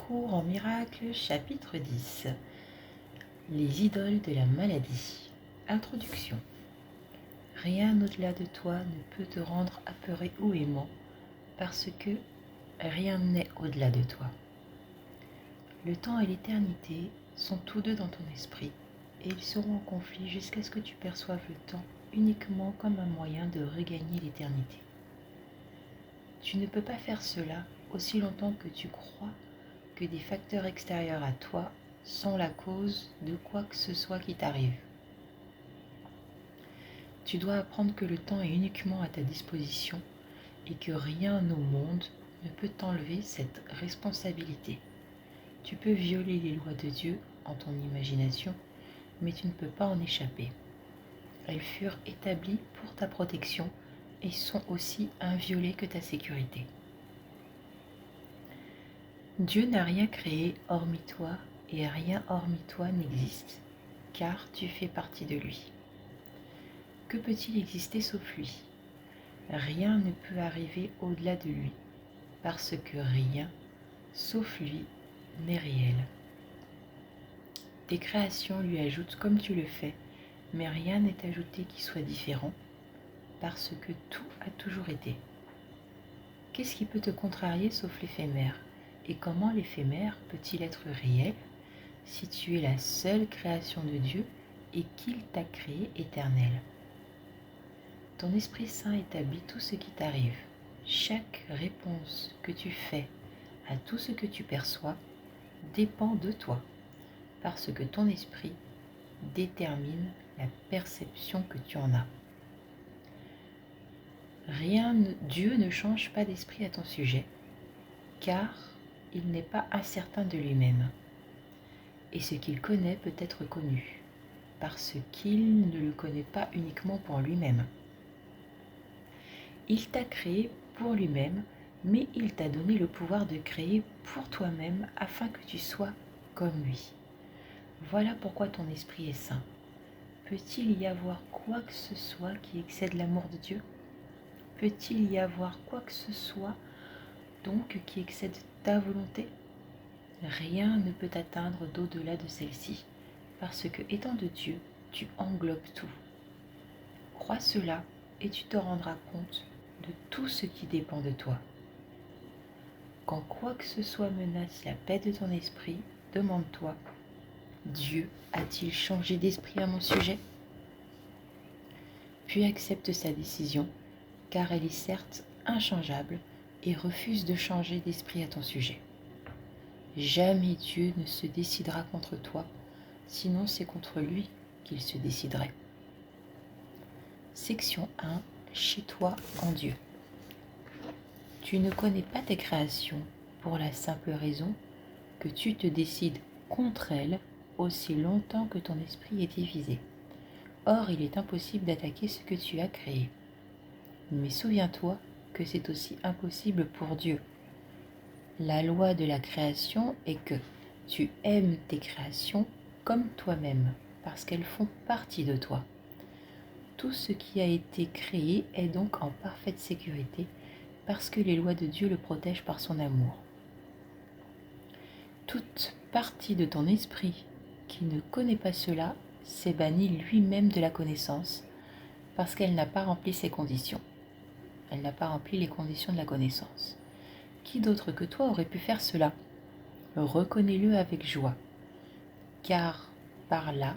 cours en miracle, chapitre 10. Les idoles de la maladie. Introduction. Rien au-delà de toi ne peut te rendre apeuré ou aimant, parce que rien n'est au-delà de toi. Le temps et l'éternité sont tous deux dans ton esprit, et ils seront en conflit jusqu'à ce que tu perçoives le temps uniquement comme un moyen de regagner l'éternité. Tu ne peux pas faire cela aussi longtemps que tu crois que des facteurs extérieurs à toi sont la cause de quoi que ce soit qui t'arrive. Tu dois apprendre que le temps est uniquement à ta disposition et que rien au monde ne peut t'enlever cette responsabilité. Tu peux violer les lois de Dieu en ton imagination, mais tu ne peux pas en échapper. Elles furent établies pour ta protection et sont aussi inviolées que ta sécurité. Dieu n'a rien créé hormis toi et rien hormis toi n'existe, car tu fais partie de lui. Que peut-il exister sauf lui? Rien ne peut arriver au-delà de lui, parce que rien, sauf lui, n'est réel. Tes créations lui ajoutent comme tu le fais, mais rien n'est ajouté qui soit différent, parce que tout a toujours été. Qu'est-ce qui peut te contrarier sauf l'éphémère? Et comment l'éphémère peut-il être réel si tu es la seule création de Dieu et qu'il t'a créé éternel? Ton Esprit Saint établit tout ce qui t'arrive. Chaque réponse que tu fais à tout ce que tu perçois dépend de toi, parce que ton esprit détermine la perception que tu en as. Dieu ne change pas d'esprit à ton sujet, car il n'est pas incertain de lui-même. Et ce qu'il connaît peut être connu, parce qu'il ne le connaît pas uniquement pour lui-même. Il t'a créé pour lui-même, mais il t'a donné le pouvoir de créer pour toi-même afin que tu sois comme lui. Voilà pourquoi ton esprit est saint. Peut-il y avoir quoi que ce soit qui excède l'amour de Dieu? Peut-il y avoir quoi que ce soit donc qui excède ta volonté? Rien ne peut t'atteindre d'au-delà de celle-ci, parce que étant de Dieu, tu englobes tout. Crois cela et tu te rendras compte de tout ce qui dépend de toi. Quand quoi que ce soit menace la paix de ton esprit, demande-toi, Dieu a-t-il changé d'esprit à mon sujet? Puis accepte sa décision, car elle est certes inchangeable, et refuse de changer d'esprit à ton sujet. Jamais Dieu ne se décidera contre toi, sinon c'est contre lui qu'il se déciderait. Section 1. Chez toi en Dieu. Tu ne connais pas tes créations pour la simple raison que tu te décides contre elles aussi longtemps que ton esprit est divisé. Or, il est impossible d'attaquer ce que tu as créé. Mais souviens-toi que c'est aussi impossible pour Dieu. La loi de la création est que tu aimes tes créations comme toi-même, parce qu'elles font partie de toi. Tout ce qui a été créé est donc en parfaite sécurité, parce que les lois de Dieu le protègent par son amour. Toute partie de ton esprit qui ne connaît pas cela s'est bannie lui-même de la connaissance, parce qu'elle n'a pas rempli ses conditions. Elle n'a pas rempli les conditions de la connaissance. Qui d'autre que toi aurait pu faire cela? Reconnais-le avec joie, car par là,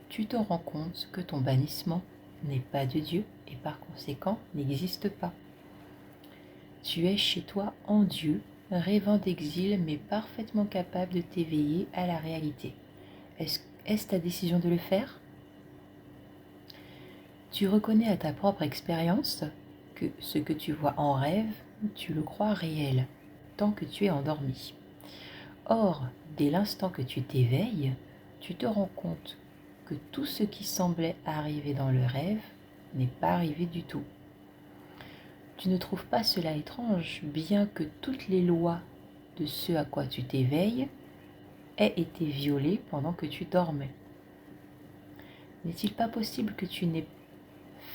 tu te rends compte que ton bannissement n'est pas de Dieu et par conséquent n'existe pas. Tu es chez toi en Dieu, rêvant d'exil mais parfaitement capable de t'éveiller à la réalité. Est-ce ta décision de le faire? Tu reconnais à ta propre expérience que ce que tu vois en rêve, tu le crois réel, tant que tu es endormi. Or, dès l'instant que tu t'éveilles, tu te rends compte que tout ce qui semblait arriver dans le rêve n'est pas arrivé du tout. Tu ne trouves pas cela étrange, bien que toutes les lois de ce à quoi tu t'éveilles aient été violées pendant que tu dormais? N'est-il pas possible que tu n'aies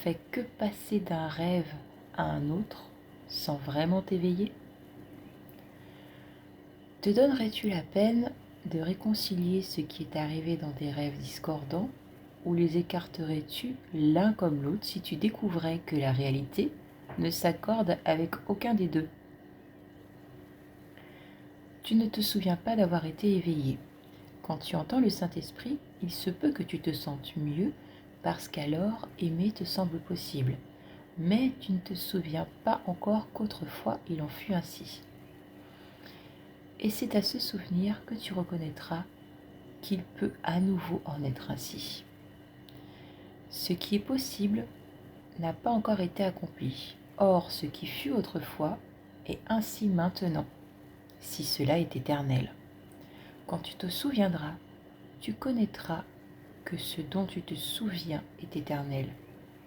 fait que passer d'un rêve à un autre sans vraiment t'éveiller? Te donnerais-tu la peine de réconcilier ce qui est arrivé dans tes rêves discordants, ou les écarterais-tu l'un comme l'autre si tu découvrais que la réalité ne s'accorde avec aucun des deux? Tu ne te souviens pas d'avoir été éveillé. Quand tu entends le Saint-Esprit, il se peut que tu te sentes mieux parce qu'alors aimer te semble possible. Mais tu ne te souviens pas encore qu'autrefois il en fut ainsi. Et c'est à ce souvenir que tu reconnaîtras qu'il peut à nouveau en être ainsi. Ce qui est possible n'a pas encore été accompli. Or, ce qui fut autrefois est ainsi maintenant, si cela est éternel. Quand tu te souviendras, tu connaîtras que ce dont tu te souviens est éternel,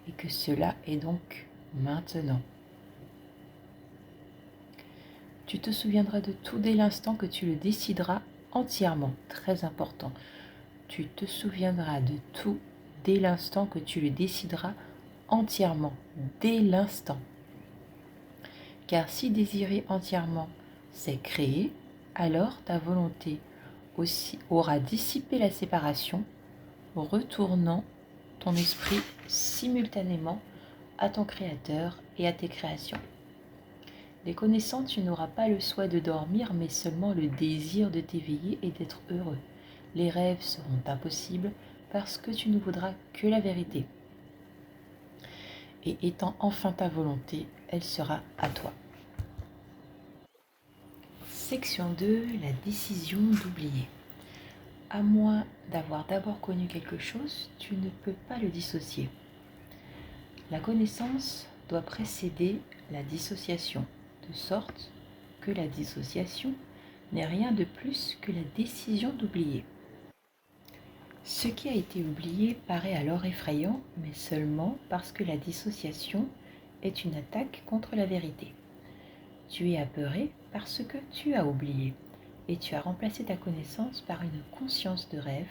et que cela est donc maintenant. Tu te souviendras de tout dès l'instant que tu le décideras entièrement, très important. Tu te souviendras de tout dès l'instant que tu le décideras entièrement, dès l'instant. Car si désirer entièrement, c'est créer, alors ta volonté aussi aura dissipé la séparation, retournant ton esprit simultanément à ton Créateur et à tes créations. Les connaissant, tu n'auras pas le souhait de dormir, mais seulement le désir de t'éveiller et d'être heureux. Les rêves seront impossibles parce que tu ne voudras que la vérité. Et étant enfin ta volonté, elle sera à toi. Section 2, la décision d'oublier. À moins d'avoir d'abord connu quelque chose, tu ne peux pas le dissocier. La connaissance doit précéder la dissociation, de sorte que la dissociation n'est rien de plus que la décision d'oublier. Ce qui a été oublié paraît alors effrayant, mais seulement parce que la dissociation est une attaque contre la vérité. Tu es apeuré parce que tu as oublié, et tu as remplacé ta connaissance par une conscience de rêve,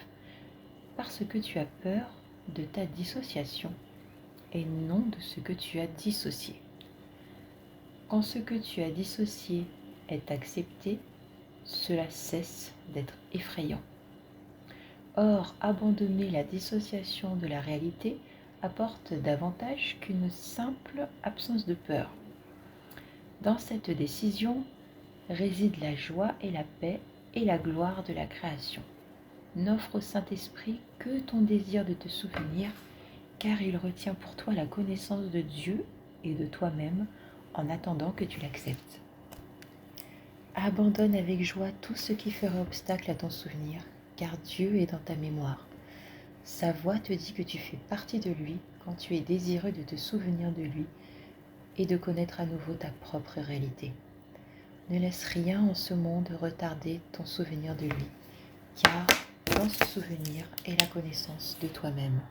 parce que tu as peur de ta dissociation, et non de ce que tu as dissocié. Quand ce que tu as dissocié est accepté, cela cesse d'être effrayant. Or, abandonner la dissociation de la réalité apporte davantage qu'une simple absence de peur. Dans cette décision réside la joie et la paix et la gloire de la création. N'offre au Saint-Esprit que ton désir de te souvenir, car il retient pour toi la connaissance de Dieu et de toi-même en attendant que tu l'acceptes. Abandonne avec joie tout ce qui ferait obstacle à ton souvenir, car Dieu est dans ta mémoire. Sa voix te dit que tu fais partie de lui quand tu es désireux de te souvenir de lui et de connaître à nouveau ta propre réalité. Ne laisse rien en ce monde retarder ton souvenir de lui, car dans ce souvenir est la connaissance de toi-même.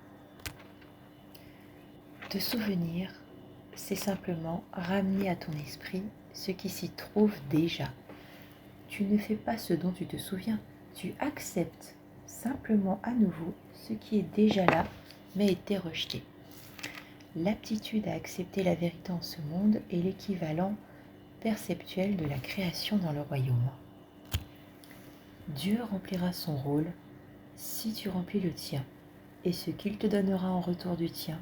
Te souvenir, c'est simplement ramener à ton esprit ce qui s'y trouve déjà. Tu ne fais pas ce dont tu te souviens, tu acceptes simplement à nouveau ce qui est déjà là, mais été rejeté. L'aptitude à accepter la vérité en ce monde est l'équivalent perceptuel de la création dans le royaume. Dieu remplira son rôle si tu remplis le tien, et ce qu'il te donnera en retour du tien,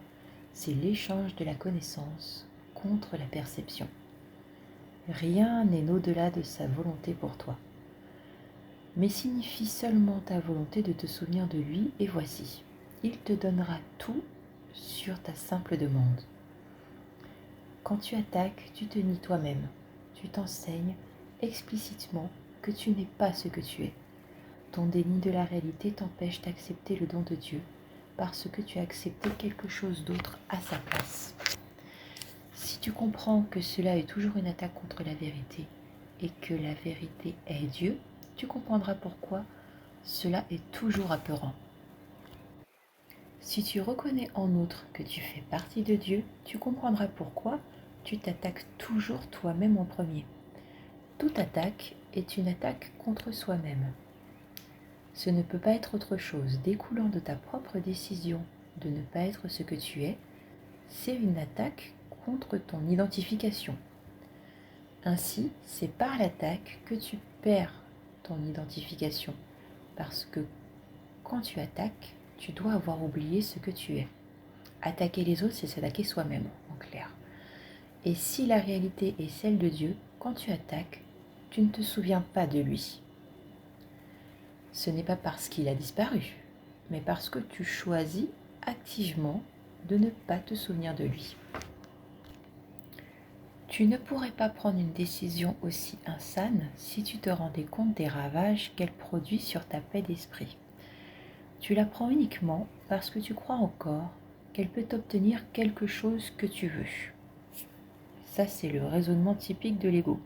c'est l'échange de la connaissance contre la perception. Rien n'est au-delà de sa volonté pour toi, mais signifie seulement ta volonté de te souvenir de lui, et voici, il te donnera tout sur ta simple demande. Quand tu attaques, tu te nies toi-même, tu t'enseignes explicitement que tu n'es pas ce que tu es. Ton déni de la réalité t'empêche d'accepter le don de Dieu parce que tu as accepté quelque chose d'autre à sa place. Si tu comprends que cela est toujours une attaque contre la vérité et que la vérité est Dieu, tu comprendras pourquoi cela est toujours apeurant. Si tu reconnais en outre que tu fais partie de Dieu, tu comprendras pourquoi tu t'attaques toujours toi-même en premier. Toute attaque est une attaque contre soi-même. Ce ne peut pas être autre chose découlant de ta propre décision de ne pas être ce que tu es, c'est une attaque contre ton identification. Ainsi, c'est par l'attaque que tu perds ton identification. Parce que quand tu attaques, tu dois avoir oublié ce que tu es. Attaquer les autres, c'est s'attaquer soi-même, en clair. Et si la réalité est celle de Dieu, quand tu attaques, tu ne te souviens pas de lui. Ce n'est pas parce qu'il a disparu, mais parce que tu choisis activement de ne pas te souvenir de lui. Tu ne pourrais pas prendre une décision aussi insane si tu te rendais compte des ravages qu'elle produit sur ta paix d'esprit. Tu la prends uniquement parce que tu crois encore qu'elle peut obtenir quelque chose que tu veux. Ça, c'est le raisonnement typique de l'ego.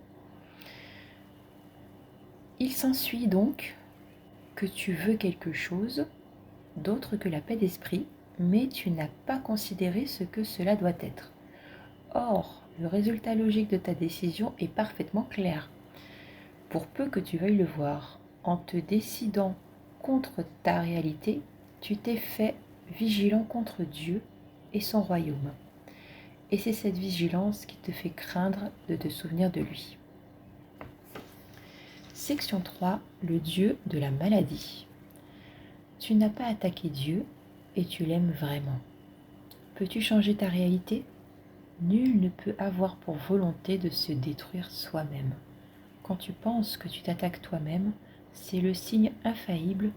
Il s'ensuit donc que tu veux quelque chose d'autre que la paix d'esprit, mais tu n'as pas considéré ce que cela doit être. Or, le résultat logique de ta décision est parfaitement clair. Pour peu que tu veuilles le voir, en te décidant contre ta réalité, tu t'es fait vigilant contre Dieu et son royaume. Et c'est cette vigilance qui te fait craindre de te souvenir de lui. Section 3. Le Dieu de la maladie. Tu n'as pas attaqué Dieu et tu l'aimes vraiment. Peux-tu changer ta réalité ? Nul ne peut avoir pour volonté de se détruire soi-même. Quand tu penses que tu t'attaques toi-même, c'est le signe infaillible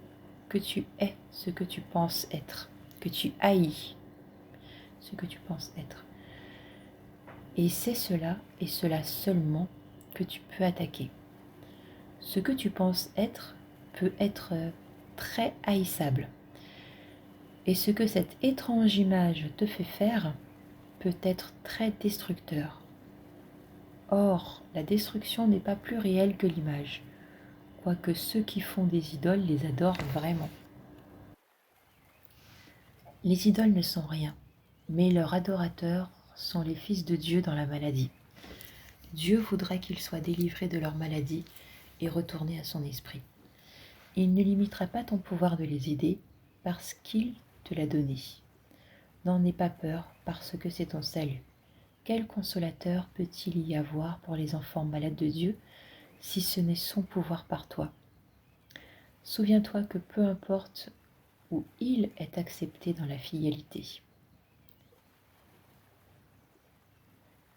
que tu es ce que tu penses être, que tu haïs ce que tu penses être. Et c'est cela et cela seulement que tu peux attaquer. Ce que tu penses être peut être très haïssable. Et ce que cette étrange image te fait faire peut être très destructeur. Or, la destruction n'est pas plus réelle que l'image, quoique ceux qui font des idoles les adorent vraiment. Les idoles ne sont rien, mais leurs adorateurs sont les fils de Dieu dans la maladie. Dieu voudrait qu'ils soient délivrés de leur maladie et retournés à son esprit. Il ne limitera pas ton pouvoir de les aider parce qu'il te l'a donné. N'en aie pas peur parce que c'est ton salut. Quel consolateur peut-il y avoir pour les enfants malades de Dieu si ce n'est son pouvoir par toi ? Souviens-toi que peu importe où il est accepté dans la fidélité,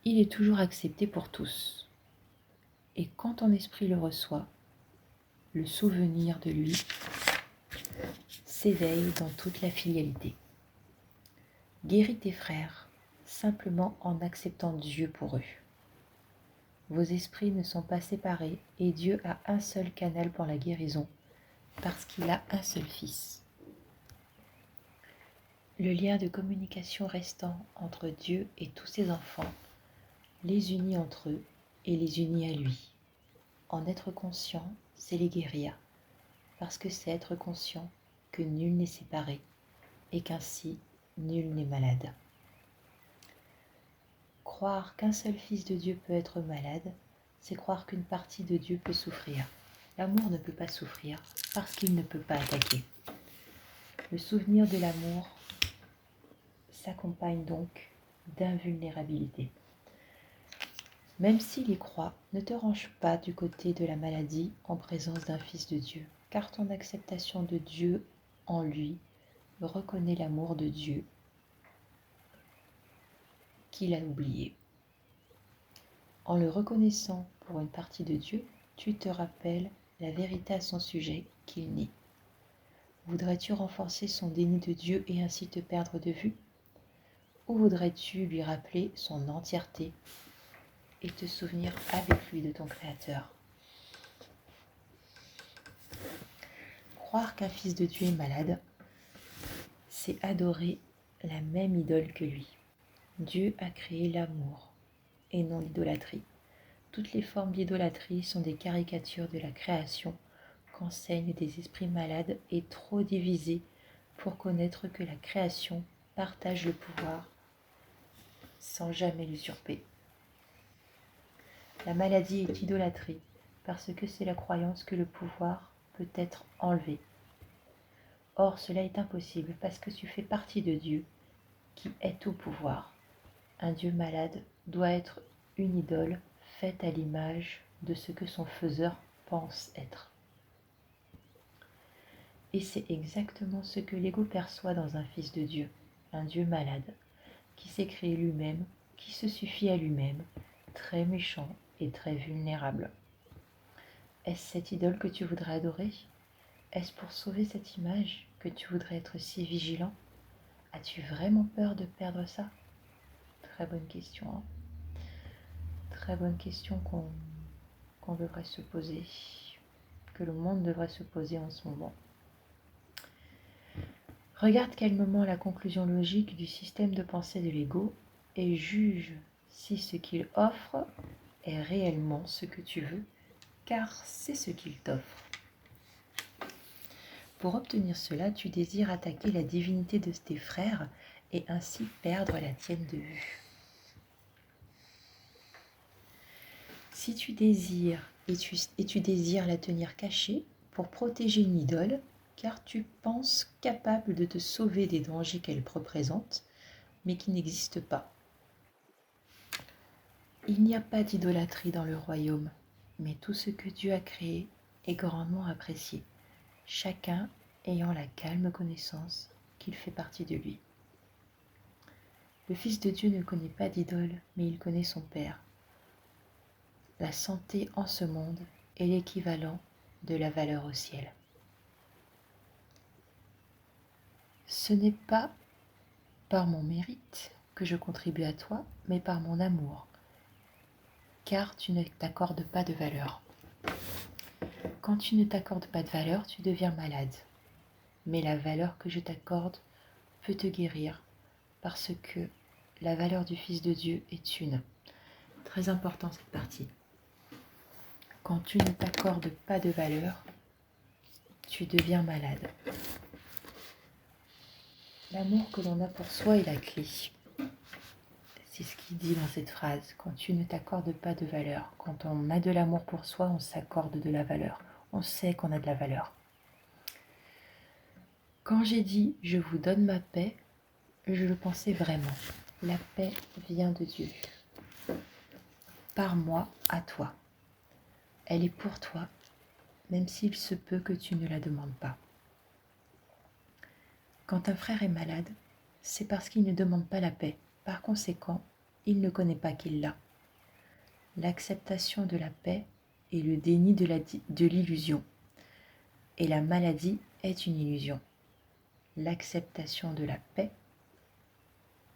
il est toujours accepté pour tous. Et quand ton esprit le reçoit, le souvenir de lui s'éveille dans toute la filialité. Guéris tes frères simplement en acceptant Dieu pour eux. Vos esprits ne sont pas séparés et Dieu a un seul canal pour la guérison parce qu'il a un seul Fils. Le lien de communication restant entre Dieu et tous ses enfants les unit entre eux et les unit à lui. En être conscient, c'est les guérir, parce que c'est être conscient que nul n'est séparé et qu'ainsi nul n'est malade. Croire qu'un seul Fils de Dieu peut être malade, c'est croire qu'une partie de Dieu peut souffrir. L'amour ne peut pas souffrir parce qu'il ne peut pas attaquer. Le souvenir de l'amour s'accompagne donc d'invulnérabilité. Même s'il y croit, ne te range pas du côté de la maladie en présence d'un Fils de Dieu, car ton acceptation de Dieu en lui reconnaît l'amour de Dieu qu'il a oublié. En le reconnaissant pour une partie de Dieu, tu te rappelles la vérité à son sujet qu'il nie. Voudrais-tu renforcer son déni de Dieu et ainsi te perdre de vue ? Ou voudrais-tu lui rappeler son entièreté et te souvenir avec lui de ton Créateur ? Croire qu'un Fils de Dieu est malade, c'est adorer la même idole que lui. Dieu a créé l'amour et non l'idolâtrie. Toutes les formes d'idolâtrie sont des caricatures de la création qu'enseignent des esprits malades et trop divisés pour connaître que la création partage le pouvoir sans jamais l'usurper. La maladie est idolâtrie parce que c'est la croyance que le pouvoir peut être enlevé. Or, cela est impossible parce que tu fais partie de Dieu qui est au pouvoir. Un Dieu malade doit être une idole faite à l'image de ce que son faiseur pense être. Et c'est exactement ce que l'ego perçoit dans un fils de Dieu, un Dieu malade, qui s'est créé lui-même, qui se suffit à lui-même, très méchant et très vulnérable. Est-ce cette idole que tu voudrais adorer? Est-ce pour sauver cette image que tu voudrais être si vigilant? As-tu vraiment peur de perdre ça? Très bonne question. Hein, très bonne question qu'on devrait se poser, que le monde devrait se poser en ce moment. Regarde calmement la conclusion logique du système de pensée de l'ego et juge si ce qu'il offre est réellement ce que tu veux, car c'est ce qu'il t'offre. Pour obtenir cela, tu désires attaquer la divinité de tes frères et ainsi perdre la tienne de vue. Si tu désires et tu désires la tenir cachée pour protéger une idole, car tu penses capable de te sauver des dangers qu'elle représente, mais qui n'existent pas. Il n'y a pas d'idolâtrie dans le royaume, mais tout ce que Dieu a créé est grandement apprécié, chacun ayant la calme connaissance qu'il fait partie de lui. Le Fils de Dieu ne connaît pas d'idole, mais il connaît son Père. La santé en ce monde est l'équivalent de la valeur au ciel. Ce n'est pas par mon mérite que je contribue à toi, mais par mon amour, car tu ne t'accordes pas de valeur. Quand tu ne t'accordes pas de valeur, tu deviens malade. Mais la valeur que je t'accorde peut te guérir, parce que la valeur du Fils de Dieu est une. Très important cette partie. Quand tu ne t'accordes pas de valeur, tu deviens malade. L'amour que l'on a pour soi est la clé. C'est ce qu'il dit dans cette phrase. Quand tu ne t'accordes pas de valeur, quand on a de l'amour pour soi, on s'accorde de la valeur. On sait qu'on a de la valeur. Quand j'ai dit « je vous donne ma paix », je le pensais vraiment. La paix vient de Dieu. Par moi à toi. Elle est pour toi, même s'il se peut que tu ne la demandes pas. Quand un frère est malade, c'est parce qu'il ne demande pas la paix. Par conséquent, il ne connaît pas qu'il l'a. L'acceptation de la paix est le déni de l'illusion. Et la maladie est une illusion. L'acceptation de la paix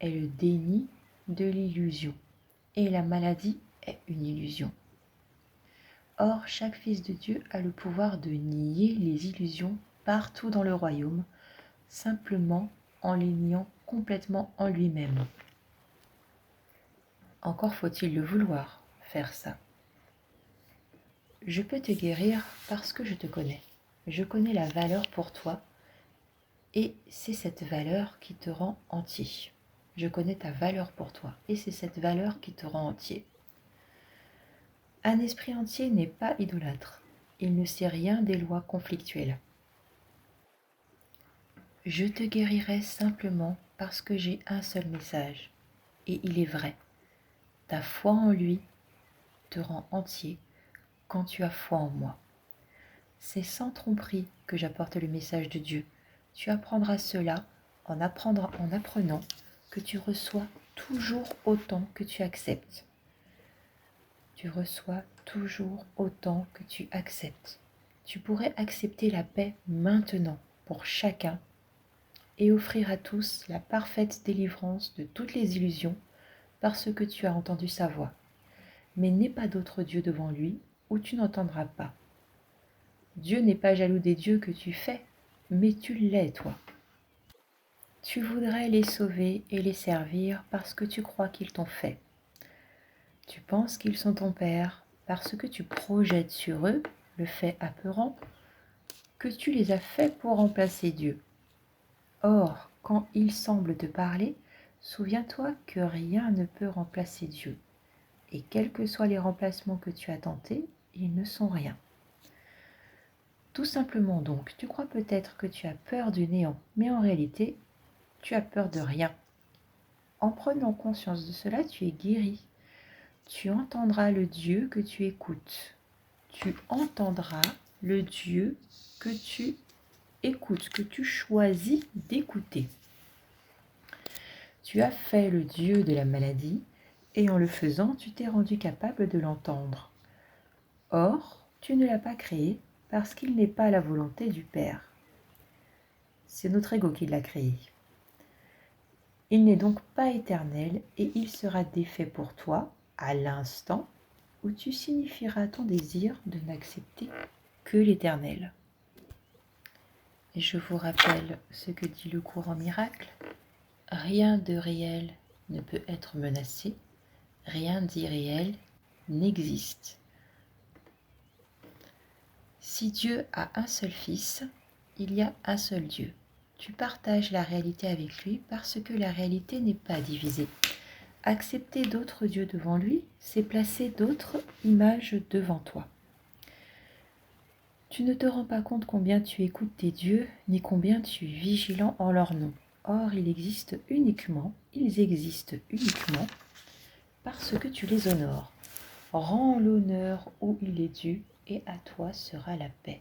est le déni de l'illusion. Et la maladie est une illusion. Or, chaque fils de Dieu a le pouvoir de nier les illusions partout dans le royaume, simplement en les niant complètement en lui-même. Encore faut-il le vouloir, faire ça. Je peux te guérir parce que je te connais. Je connais la valeur pour toi et c'est cette valeur qui te rend entier. Je connais ta valeur pour toi et c'est cette valeur qui te rend entier. Un esprit entier n'est pas idolâtre. Il ne sait rien des lois conflictuelles. Je te guérirai simplement parce que j'ai un seul message, et il est vrai. Ta foi en lui te rend entier quand tu as foi en moi. C'est sans tromperie que j'apporte le message de Dieu. Tu apprendras cela en apprenant que tu reçois toujours autant que tu acceptes. Tu reçois toujours autant que tu acceptes. Tu pourrais accepter la paix maintenant pour chacun et offrir à tous la parfaite délivrance de toutes les illusions parce que tu as entendu sa voix. Mais n'aie pas d'autre Dieu devant lui où tu n'entendras pas. Dieu n'est pas jaloux des dieux que tu fais, mais tu l'es toi. Tu voudrais les sauver et les servir parce que tu crois qu'ils t'ont fait. Tu penses qu'ils sont ton Père parce que tu projettes sur eux le fait apeurant que tu les as faits pour remplacer Dieu. Or, quand il semble te parler, souviens-toi que rien ne peut remplacer Dieu. Et quels que soient les remplacements que tu as tentés, ils ne sont rien. Tout simplement donc, tu crois peut-être que tu as peur du néant, mais en réalité, tu as peur de rien. En prenant conscience de cela, tu es guéri. Tu entendras le Dieu que tu écoutes. Tu entendras le Dieu que tu écoute ce que tu choisis d'écouter. Tu as fait le Dieu de la maladie, et en le faisant, tu t'es rendu capable de l'entendre. Or, tu ne l'as pas créé parce qu'il n'est pas la volonté du Père. C'est notre ego qui l'a créé. Il n'est donc pas éternel et il sera défait pour toi à l'instant où tu signifieras ton désir de n'accepter que l'éternel. Et je vous rappelle ce que dit le courant miracle. Rien de réel ne peut être menacé, rien d'irréel n'existe. Si Dieu a un seul Fils, il y a un seul Dieu. Tu partages la réalité avec lui parce que la réalité n'est pas divisée. Accepter d'autres dieux devant lui, c'est placer d'autres images devant toi. Tu ne te rends pas compte combien tu écoutes tes dieux, ni combien tu es vigilant en leur nom. Or, ils existent uniquement parce que tu les honores. Rends l'honneur où il est dû, et à toi sera la paix.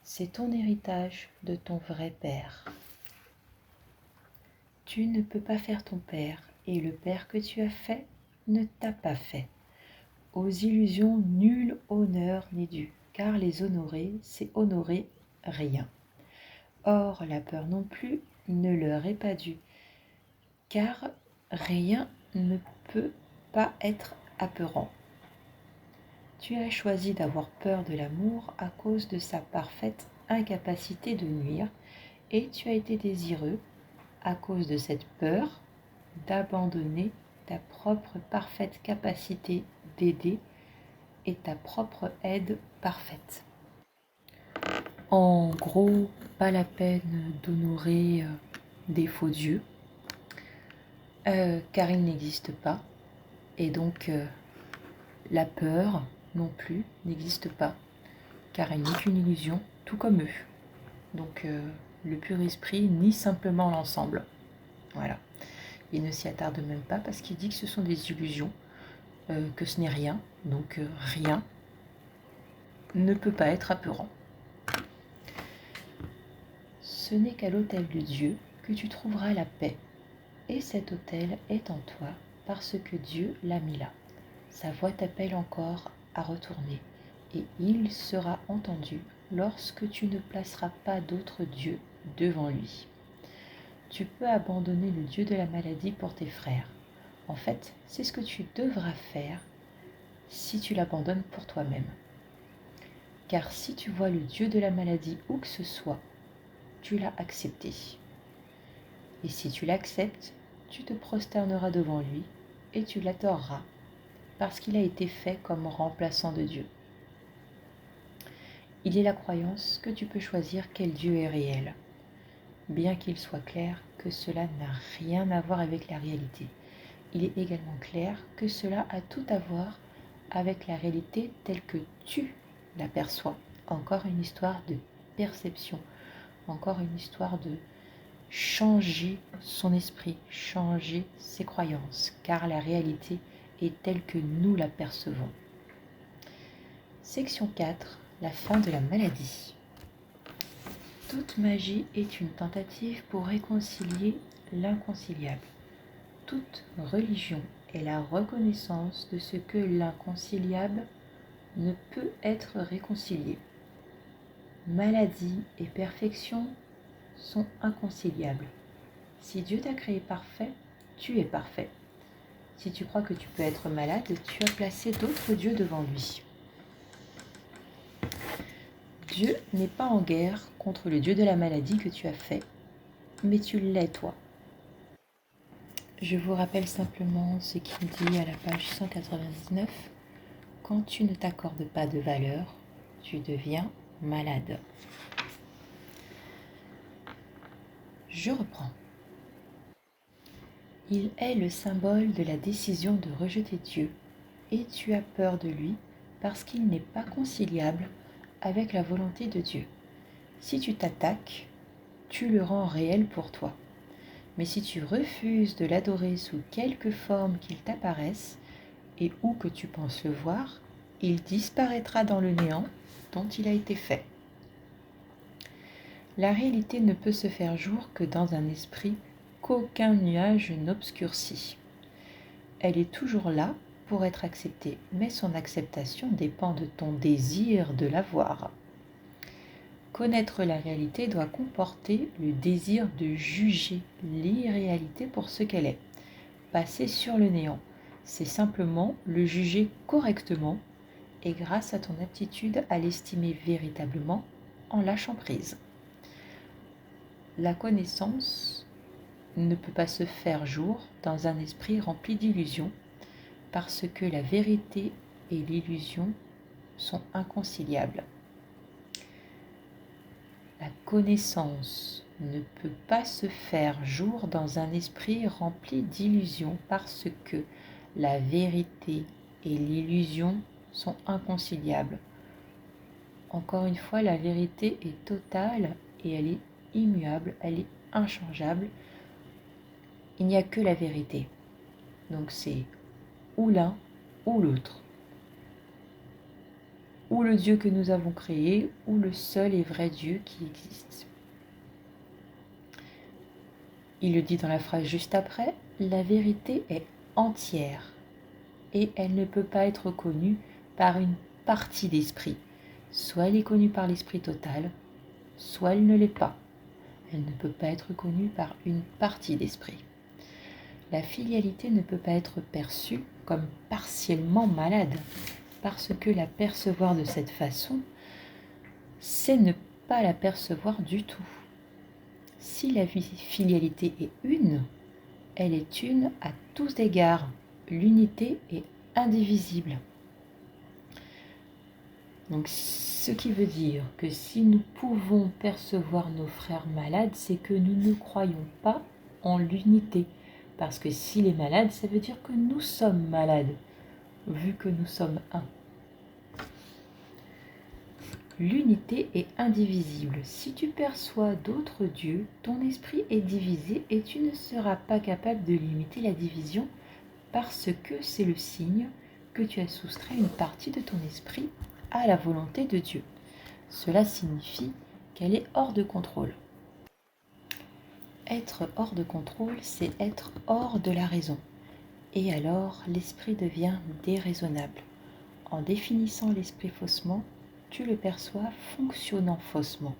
C'est ton héritage de ton vrai Père. Tu ne peux pas faire ton Père, et le Père que tu as fait ne t'a pas fait. Aux illusions, nul honneur n'est dû, car les honorer, c'est honorer rien. Or, la peur non plus ne leur est pas due, car rien ne peut pas être apeurant. Tu as choisi d'avoir peur de l'amour à cause de sa parfaite incapacité de nuire, et tu as été désireux, à cause de cette peur, d'abandonner ta propre parfaite capacité d'aider et ta propre aide parfaite. En gros, pas la peine d'honorer des faux dieux, car ils n'existent pas, et donc la peur non plus n'existe pas, car elle n'est qu'une illusion, tout comme eux. Donc le pur esprit nie simplement l'ensemble. Voilà. Il ne s'y attarde même pas parce qu'il dit que ce sont des illusions, que ce n'est rien, donc rien ne peut pas être apeurant. Ce n'est qu'à l'autel de Dieu que tu trouveras la paix, et cet autel est en toi parce que Dieu l'a mis là. Sa voix t'appelle encore à retourner, et il sera entendu lorsque tu ne placeras pas d'autre Dieu devant lui. Tu peux abandonner le Dieu de la maladie pour tes frères. En fait, c'est ce que tu devras faire si tu l'abandonnes pour toi-même. Car si tu vois le Dieu de la maladie où que ce soit, tu l'as accepté. Et si tu l'acceptes, tu te prosterneras devant lui et tu l'adoreras, parce qu'il a été fait comme remplaçant de Dieu. Il est la croyance que tu peux choisir quel Dieu est réel, bien qu'il soit clair que cela n'a rien à voir avec la réalité. Il est également clair que cela a tout à voir avec la réalité telle que tu l'aperçois. Encore une histoire de perception, encore une histoire de changer son esprit, changer ses croyances, car la réalité est telle que nous la percevons. Section 4. La fin de la maladie. Toute magie est une tentative pour réconcilier l'inconciliable. Toute religion est la reconnaissance de ce que l'inconciliable ne peut être réconcilié. Maladie et perfection sont inconciliables. Si Dieu t'a créé parfait, tu es parfait. Si tu crois que tu peux être malade, tu as placé d'autres dieux devant lui. Dieu n'est pas en guerre contre le Dieu de la maladie que tu as fait, mais tu l'es toi. Je vous rappelle simplement ce qu'il dit à la page 199. Quand tu ne t'accordes pas de valeur, tu deviens malade. Je reprends. Il est le symbole de la décision de rejeter Dieu, et tu as peur de lui parce qu'il n'est pas conciliable avec la volonté de Dieu. Si tu t'attaques, tu le rends réel pour toi. Mais si tu refuses de l'adorer sous quelque forme qu'il t'apparaisse, et où que tu penses le voir, il disparaîtra dans le néant dont il a été fait. La réalité ne peut se faire jour que dans un esprit qu'aucun nuage n'obscurcit. Elle est toujours là pour être acceptée, mais son acceptation dépend de ton désir de la voir. Connaître la réalité doit comporter le désir de juger l'irréalité pour ce qu'elle est. Passer sur le néant, c'est simplement le juger correctement et grâce à ton aptitude à l'estimer véritablement en lâchant prise. La connaissance ne peut pas se faire jour dans un esprit rempli d'illusions parce que la vérité et l'illusion sont inconciliables. La connaissance ne peut pas se faire jour dans un esprit rempli d'illusions parce que la vérité et l'illusion sont inconciliables. Encore une fois, la vérité est totale et elle est immuable, elle est inchangeable. Il n'y a que la vérité. Donc c'est ou l'un ou l'autre. Ou le Dieu que nous avons créé, ou le seul et vrai Dieu qui existe. Il le dit dans la phrase juste après, la vérité est entière et elle ne peut pas être connue par une partie d'esprit. Soit elle est connue par l'esprit total, soit elle ne l'est pas. Elle ne peut pas être connue par une partie d'esprit. La filialité ne peut pas être perçue comme partiellement malade, parce que la percevoir de cette façon, c'est ne pas la percevoir du tout. Si la filialité est une, elle est une à tous égards. L'unité est indivisible. Donc, ce qui veut dire que si nous pouvons percevoir nos frères malades, c'est que nous ne croyons pas en l'unité. Parce que s'il est malade, ça veut dire que nous sommes malades, vu que nous sommes un. L'unité est indivisible. Si tu perçois d'autres dieux, ton esprit est divisé et tu ne seras pas capable de limiter la division parce que c'est le signe que tu as soustrait une partie de ton esprit à la volonté de Dieu. Cela signifie qu'elle est hors de contrôle. Être hors de contrôle, c'est être hors de la raison. Et alors, l'esprit devient déraisonnable. En définissant l'esprit faussement, tu le perçois fonctionnant faussement.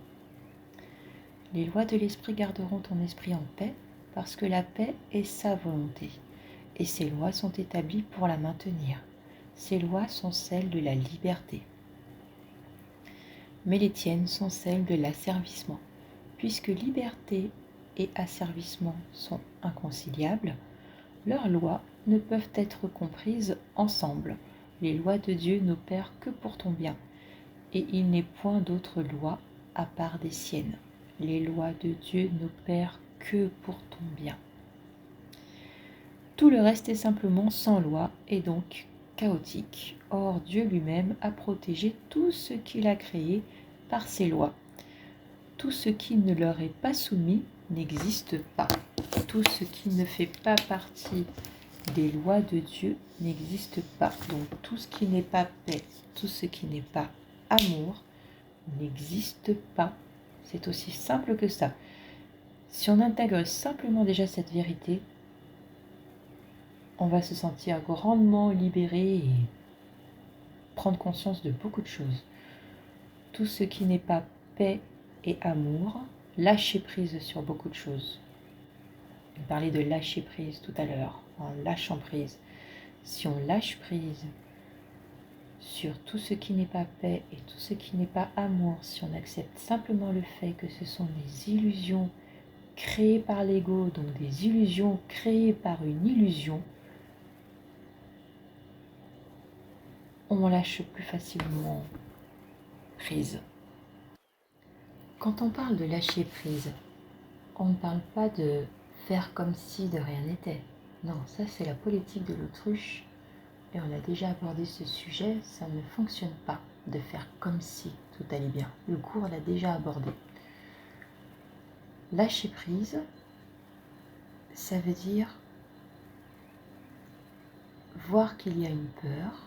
Les lois de l'esprit garderont ton esprit en paix parce que la paix est sa volonté. Et ces lois sont établies pour la maintenir. Ces lois sont celles de la liberté. Mais les tiennes sont celles de l'asservissement. Puisque liberté et asservissement sont inconciliables, leurs lois ne peuvent être comprises ensemble. Les lois de Dieu n'opèrent que pour ton bien, et il n'est point d'autre loi à part des siennes. Les lois de Dieu n'opèrent que pour ton bien. Tout le reste est simplement sans loi et donc chaotique. Or, Dieu lui-même a protégé tout ce qu'il a créé par ses lois. Tout ce qui ne leur est pas soumis n'existe pas. Tout ce qui ne fait pas partie des lois de Dieu n'existe pas. Donc tout ce qui n'est pas paix, tout ce qui n'est pas amour n'existe pas. C'est aussi simple que ça. Si on intègre simplement déjà cette vérité, on va se sentir grandement libéré et prendre conscience de beaucoup de choses. Tout ce qui n'est pas paix et amour, lâcher prise sur beaucoup de choses. On parlait de lâcher prise tout à l'heure, en lâchant prise. Si on lâche prise sur tout ce qui n'est pas paix et tout ce qui n'est pas amour, si on accepte simplement le fait que ce sont des illusions créées par l'ego, donc des illusions créées par une illusion, on lâche plus facilement prise. Quand on parle de lâcher prise, on ne parle pas de faire comme si de rien n'était. Non, ça c'est la politique de l'autruche. Et on a déjà abordé ce sujet, ça ne fonctionne pas de faire comme si tout allait bien. Le cours l'a déjà abordé. Lâcher prise, ça veut dire voir qu'il y a une peur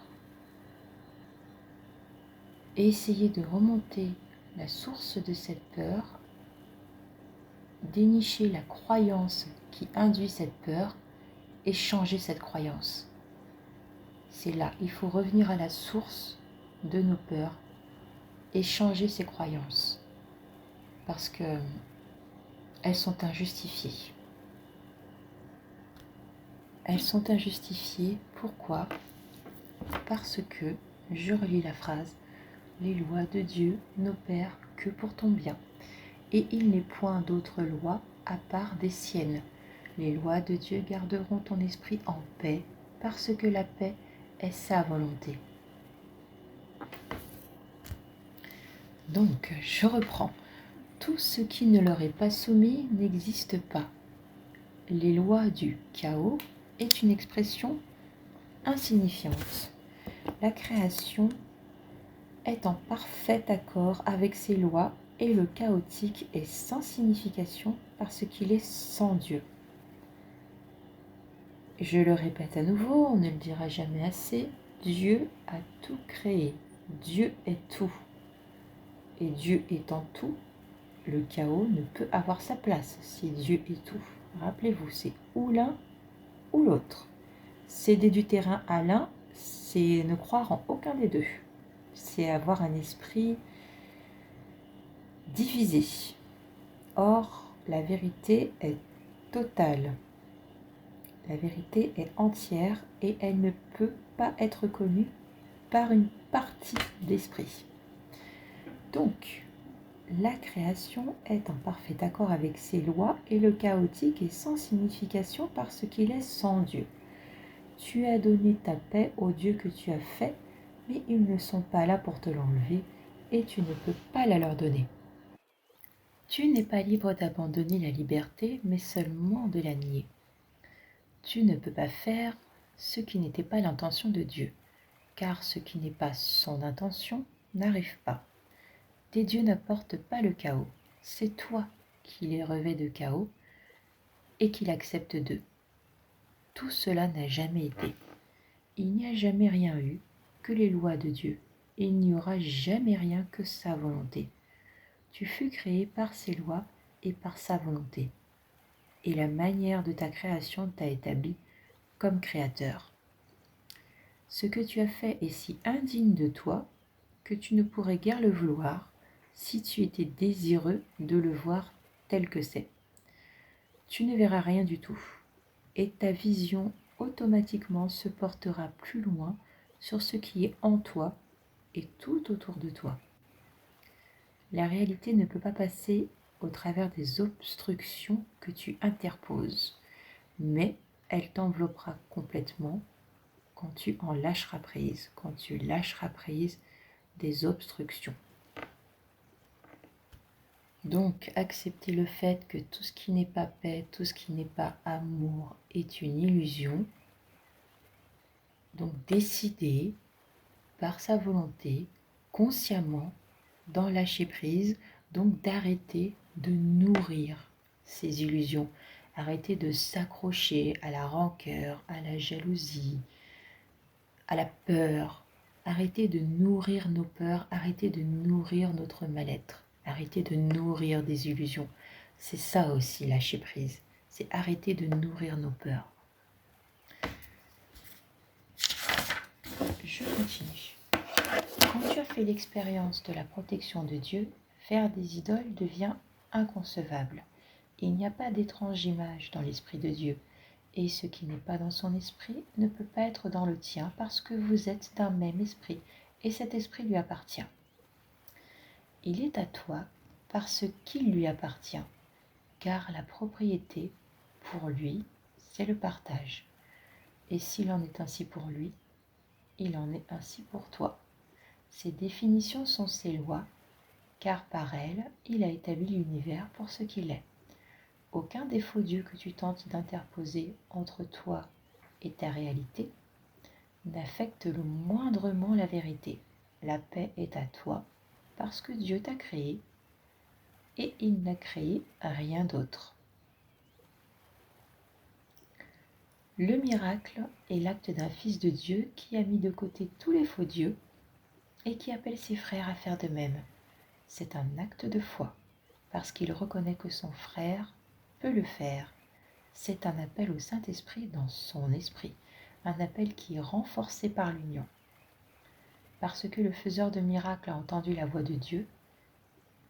et essayer de remonter la source de cette peur dénicher la croyance qui induit cette peur et changer cette croyance. C'est là, il faut revenir à la source de nos peurs et changer ces croyances parce que elles sont injustifiées. Elles sont injustifiées, pourquoi ? Parce que, je relis la phrase, les lois de Dieu n'opèrent que pour ton bien, et il n'est point d'autre loi à part des siennes. Les lois de Dieu garderont ton esprit en paix, parce que la paix est sa volonté. Donc, je reprends. Tout ce qui ne leur est pas soumis n'existe pas. Les lois du chaos est une expression insignifiante. La création est en parfait accord avec ses lois et le chaotique est sans signification parce qu'il est sans Dieu. Je le répète à nouveau, on ne le dira jamais assez, Dieu a tout créé, Dieu est tout. Et Dieu étant tout, le chaos ne peut avoir sa place si Dieu est tout. Rappelez-vous, c'est ou l'un ou l'autre. Céder du terrain à l'un, c'est ne croire en aucun des deux. C'est avoir un esprit divisé. Or, la vérité est totale. La vérité est entière et elle ne peut pas être connue par une partie d'esprit. Donc, la création est en parfait accord avec ses lois et le chaotique est sans signification parce qu'il est sans Dieu. Tu as donné ta paix aux dieux que tu as faits, mais ils ne sont pas là pour te l'enlever et tu ne peux pas la leur donner. Tu n'es pas libre d'abandonner la liberté, mais seulement de la nier. Tu ne peux pas faire ce qui n'était pas l'intention de Dieu, car ce qui n'est pas son intention n'arrive pas. Tes dieux n'apportent pas le chaos, c'est toi qui les revêts de chaos et qui l'acceptes d'eux. Tout cela n'a jamais été. Il n'y a jamais rien eu que les lois de Dieu, et il n'y aura jamais rien que sa volonté. Tu fus créé par ses lois et par sa volonté, et la manière de ta création t'a établi comme créateur. Ce que tu as fait est si indigne de toi que tu ne pourrais guère le vouloir si tu étais désireux de le voir tel que c'est. Tu ne verras rien du tout, et ta vision automatiquement se portera plus loin sur ce qui est en toi et tout autour de toi. La réalité ne peut pas passer au travers des obstructions que tu interposes, mais elle t'enveloppera complètement quand tu en lâcheras prise, quand tu lâcheras prise des obstructions. Donc, accepter le fait que tout ce qui n'est pas paix, tout ce qui n'est pas amour est une illusion. Donc, décider par sa volonté, consciemment, d'en lâcher prise, donc d'arrêter de nourrir ces illusions, arrêter de s'accrocher à la rancœur, à la jalousie, à la peur, arrêter de nourrir nos peurs, arrêter de nourrir notre mal-être, arrêter de nourrir des illusions. C'est ça aussi lâcher prise, c'est arrêter de nourrir nos peurs. Je continue. Quand tu as fait l'expérience de la protection de Dieu, faire des idoles devient inconcevable. Il n'y a pas d'étrange image dans l'esprit de Dieu, et ce qui n'est pas dans son esprit ne peut pas être dans le tien parce que vous êtes d'un même esprit, et cet esprit lui appartient. Il est à toi parce qu'il lui appartient, car la propriété, pour lui, c'est le partage. Et s'il en est ainsi pour lui, il en est ainsi pour toi. Ces définitions sont ses lois, car par elles, il a établi l'univers pour ce qu'il est. Aucun des faux dieux que tu tentes d'interposer entre toi et ta réalité n'affecte le moindrement la vérité. La paix est à toi parce que Dieu t'a créé et il n'a créé rien d'autre. Le miracle est l'acte d'un fils de Dieu qui a mis de côté tous les faux dieux et qui appelle ses frères à faire de même. C'est un acte de foi. parce qu'il reconnaît que son frère peut le faire. C'est un appel au Saint-Esprit dans son esprit, un appel qui est renforcé par l'union. Parce que le faiseur de miracles a entendu la voix de Dieu,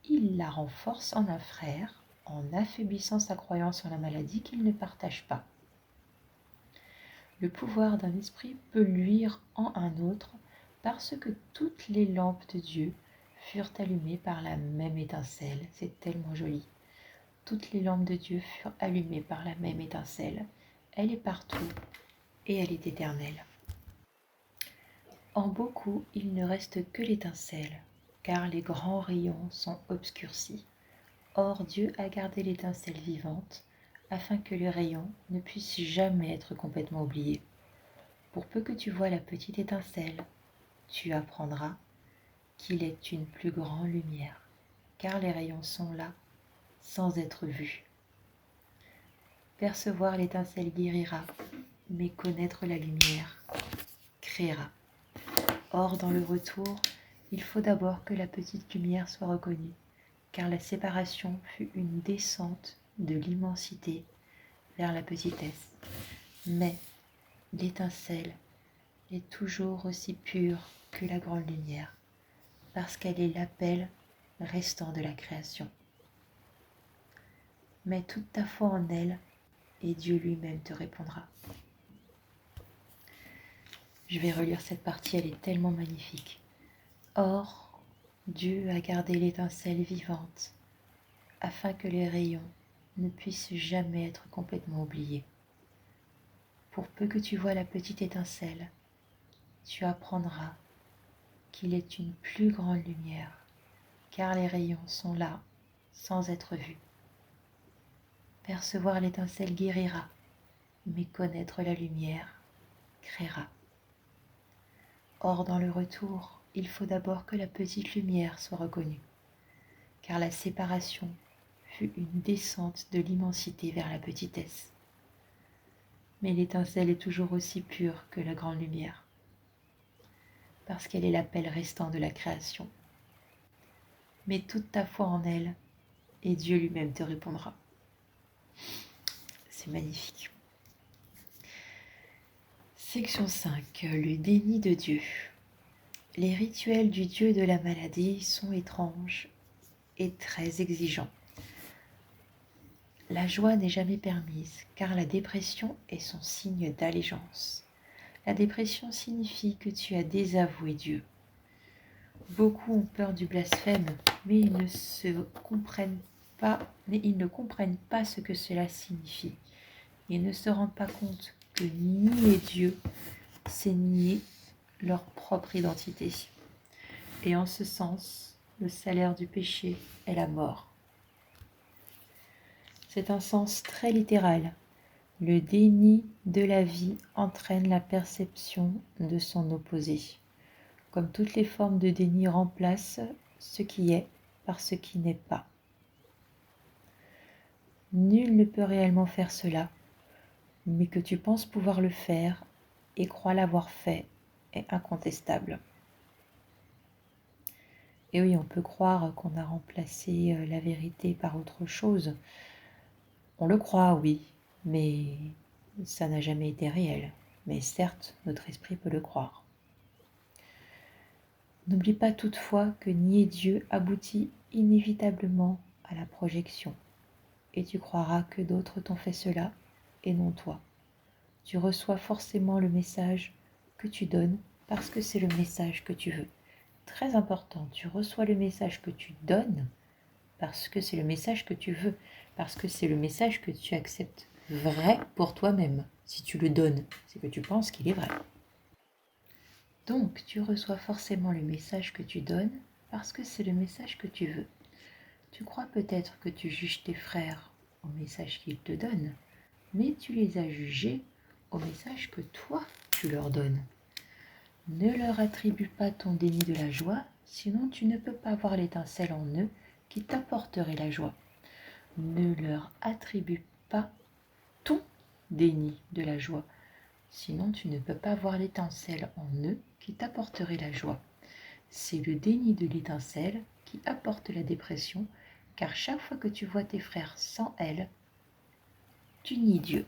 il la renforce en un frère, en affaiblissant sa croyance en la maladie qu'il ne partage pas. Le pouvoir d'un esprit peut luire en un autre parce que toutes les lampes de Dieu furent allumées par la même étincelle. C'est tellement joli. Toutes les lampes de Dieu furent allumées par la même étincelle. Elle est partout et elle est éternelle. En beaucoup, il ne reste que l'étincelle, car les grands rayons sont obscurcis. Or Dieu a gardé l'étincelle vivante, afin que le rayon ne puisse jamais être complètement oublié. Pour peu que tu vois la petite étincelle, tu apprendras qu'il est une plus grande lumière, car les rayons sont là, sans être vus. Percevoir l'étincelle guérira, mais connaître la lumière créera. Or, dans le retour, il faut d'abord que la petite lumière soit reconnue, car la séparation fut une descente de l'immensité vers la petitesse. Mais l'étincelle est toujours aussi pure que la grande lumière, parce qu'elle est l'appel restant de la création. Mets toute ta foi en elle, et Dieu lui-même te répondra. Je vais relire cette partie, elle est tellement magnifique. Or, Dieu a gardé l'étincelle vivante, afin que les rayons ne puissent jamais être complètement oubliés. Pour peu que tu vois la petite étincelle, tu apprendras qu'il est une plus grande lumière, car les rayons sont là, sans être vus. Percevoir l'étincelle guérira, mais connaître la lumière créera. Or, dans le retour, il faut d'abord que la petite lumière soit reconnue, car la séparation fut une descente de l'immensité vers la petitesse. Mais l'étincelle est toujours aussi pure que la grande lumière, parce qu'elle est l'appel restant de la création. Mets toute ta foi en elle, et Dieu lui-même te répondra. C'est magnifique. Section 5. Le déni de Dieu. Les rituels du Dieu de la maladie sont étranges et très exigeants. La joie n'est jamais permise, car la dépression est son signe d'allégeance. La dépression signifie que tu as désavoué Dieu. Beaucoup ont peur du blasphème, mais ils ne comprennent pas ce que cela signifie. Ils ne se rendent pas compte que nier Dieu, c'est nier leur propre identité. Et en ce sens, le salaire du péché est la mort. C'est un sens très littéral. Le déni de la vie entraîne la perception de son opposé. Comme toutes les formes de déni remplacent ce qui est par ce qui n'est pas. Nul ne peut réellement faire cela, mais que tu penses pouvoir le faire et crois l'avoir fait est incontestable. Et oui, on peut croire qu'on a remplacé la vérité par autre chose. On le croit, oui, mais ça n'a jamais été réel. Mais certes, notre esprit peut le croire. N'oublie pas toutefois que nier Dieu aboutit inévitablement à la projection. Et tu croiras que d'autres t'ont fait cela et non toi. Tu reçois forcément le message que tu donnes parce que c'est le message que tu veux. Très important, tu reçois le message que tu donnes parce que c'est le message que tu veux, parce que c'est le message que tu acceptes vrai pour toi-même. Si tu le donnes, c'est que tu penses qu'il est vrai. Donc, tu reçois forcément le message que tu donnes parce que c'est le message que tu veux. Tu crois peut-être que tu juges tes frères au message qu'ils te donnent, mais tu les as jugés au message que toi, tu leur donnes. Ne leur attribue pas ton déni de la joie, sinon tu ne peux pas voir l'étincelle en eux qui t'apporterait la joie. Ne leur attribue pas ton déni de la joie, sinon tu ne peux pas voir l'étincelle en eux qui t'apporterait la joie. C'est le déni de l'étincelle qui apporte la dépression, car chaque fois que tu vois tes frères sans elle, tu nies Dieu.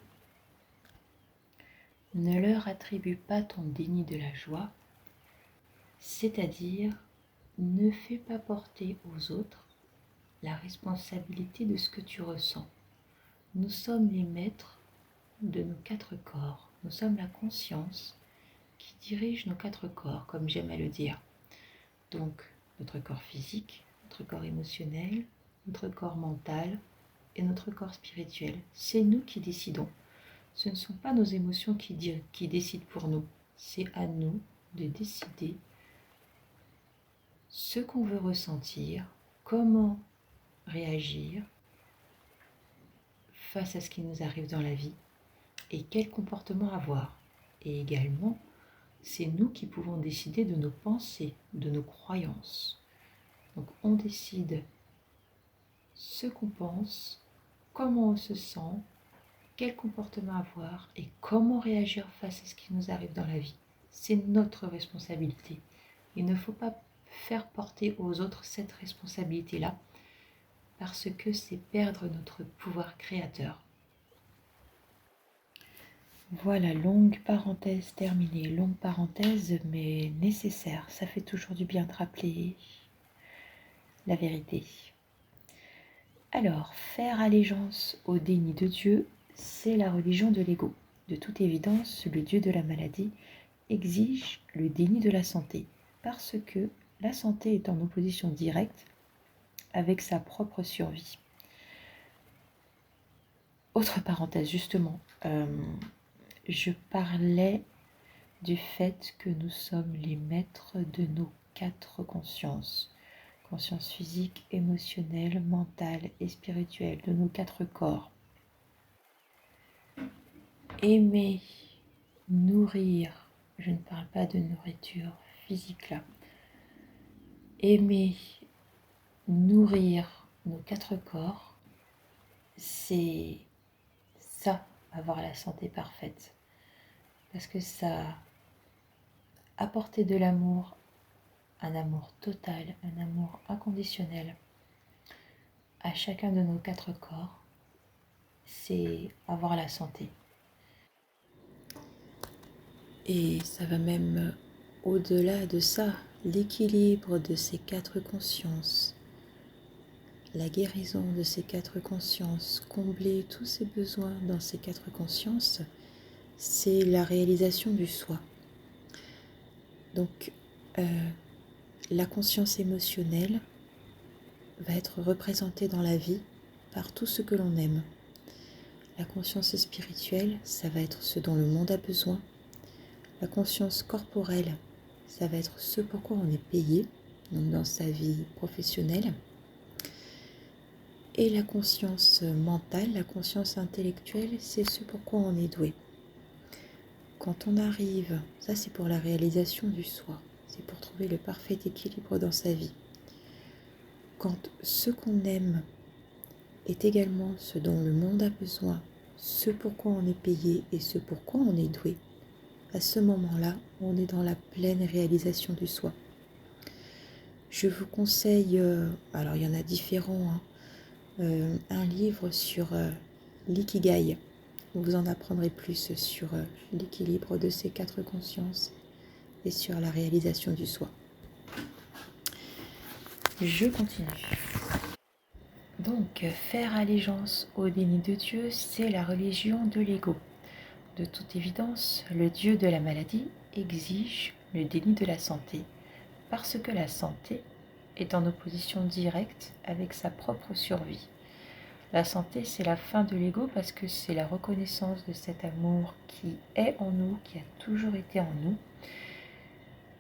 Ne leur attribue pas ton déni de la joie, c'est-à-dire ne fais pas porter aux autres la responsabilité de ce que tu ressens. Nous sommes les maîtres de nos 4 corps. Nous sommes la conscience qui dirige nos 4 corps, comme j'aime à le dire. Donc, notre corps physique, notre corps émotionnel, notre corps mental et notre corps spirituel. C'est nous qui décidons. Ce ne sont pas nos émotions qui décident pour nous. C'est à nous de décider ce qu'on veut ressentir, comment réagir face à ce qui nous arrive dans la vie et quel comportement avoir. Et également, c'est nous qui pouvons décider de nos pensées, de nos croyances. Donc on décide ce qu'on pense, comment on se sent, quel comportement avoir et comment réagir face à ce qui nous arrive dans la vie. C'est notre responsabilité. Il ne faut pas faire porter aux autres cette responsabilité-là parce que c'est perdre notre pouvoir créateur. Voilà, longue parenthèse terminée, longue parenthèse mais nécessaire. Ça fait toujours du bien de rappeler la vérité. Alors, faire allégeance au déni de Dieu, c'est la religion de l'ego. De toute évidence, le Dieu de la maladie exige le déni de la santé, parce que la santé est en opposition directe avec sa propre survie. Autre parenthèse, justement, je parlais du fait que nous sommes les maîtres de nos 4 consciences. Conscience physique, émotionnelle, mentale et spirituelle, de nos 4 corps. Aimer, nourrir, je ne parle pas de nourriture physique là. Aimer, nourrir nos 4 corps, c'est ça, avoir la santé parfaite. Parce que ça apporter de l'amour, un amour total, un amour inconditionnel à chacun de nos 4 corps, c'est avoir la santé. Et ça va même au-delà de ça, l'équilibre de ces 4 consciences, la guérison de ces 4 consciences, combler tous ces besoins dans ces 4 consciences, c'est la réalisation du soi. Donc, la conscience émotionnelle va être représentée dans la vie par tout ce que l'on aime. La conscience spirituelle, ça va être ce dont le monde a besoin. La conscience corporelle, ça va être ce pourquoi on est payé, donc dans sa vie professionnelle. Et la conscience mentale, la conscience intellectuelle, c'est ce pourquoi on est doué. Quand on arrive, ça c'est pour la réalisation du soi, c'est pour trouver le parfait équilibre dans sa vie. Quand ce qu'on aime est également ce dont le monde a besoin, ce pourquoi on est payé et ce pourquoi on est doué, à ce moment-là, on est dans la pleine réalisation du soi. Je vous conseille, alors il y en a différents, un livre sur l'ikigai. Vous en apprendrez plus sur l'équilibre de ces 4 consciences et sur la réalisation du soi. Je continue. Donc, faire allégeance au déni de Dieu, c'est la religion de l'ego. De toute évidence, le Dieu de la maladie exige le déni de la santé, parce que la santé est en opposition directe avec sa propre survie. La santé, c'est la fin de l'ego parce que c'est la reconnaissance de cet amour qui est en nous, qui a toujours été en nous.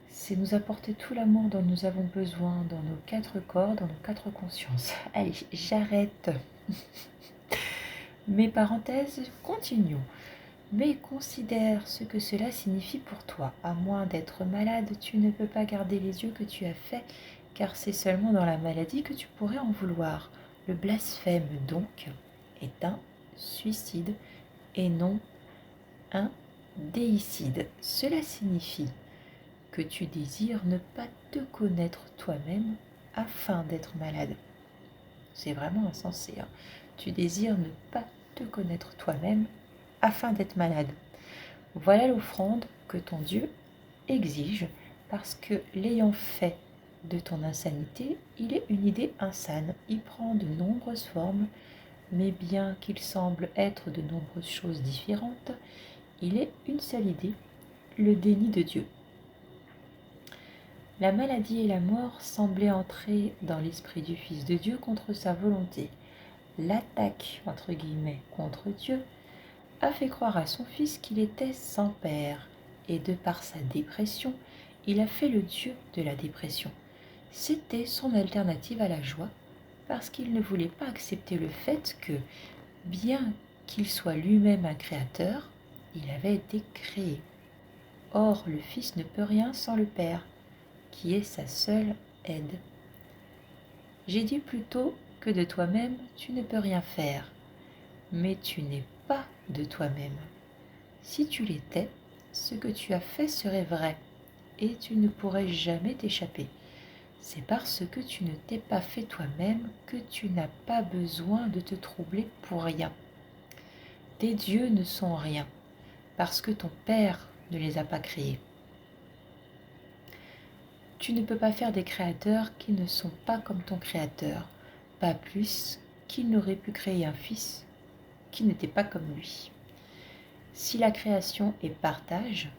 C'est nous apporter tout l'amour dont nous avons besoin dans nos 4 corps, dans nos 4 consciences. Allez, j'arrête. Mes parenthèses, continuons. Mais considère ce que cela signifie pour toi. À moins d'être malade, tu ne peux pas garder les yeux que tu as faits, car c'est seulement dans la maladie que tu pourrais en vouloir. Le blasphème, donc, est un suicide et non un déicide. Cela signifie que tu désires ne pas te connaître toi-même afin d'être malade. c'est vraiment insensé. Tu désires ne pas te connaître toi-même afin d'être malade. Voilà l'offrande que ton Dieu exige parce que l'ayant fait de ton insanité, il est une idée insane. Il prend de nombreuses formes, mais bien qu'il semble être de nombreuses choses différentes, il est une seule idée, le déni de Dieu. La maladie et la mort semblaient entrer dans l'esprit du Fils de Dieu contre sa volonté. L'attaque, entre guillemets, contre Dieu a fait croire à son Fils qu'il était sans père, et de par sa dépression, il a fait le Dieu de la dépression. C'était son alternative à la joie, parce qu'il ne voulait pas accepter le fait que, bien qu'il soit lui-même un créateur, il avait été créé. Or, le Fils ne peut rien sans le Père, qui est sa seule aide. J'ai dit plutôt que de toi-même tu ne peux rien faire, mais tu n'es pas de toi-même. Si tu l'étais, ce que tu as fait serait vrai, et tu ne pourrais jamais t'échapper. C'est parce que tu ne t'es pas fait toi-même que tu n'as pas besoin de te troubler pour rien. Tes dieux ne sont rien, parce que ton Père ne les a pas créés. Tu ne peux pas faire des créateurs qui ne sont pas comme ton Créateur, pas plus qu'il n'aurait pu créer un fils qui n'était pas comme lui. Si la création est partage,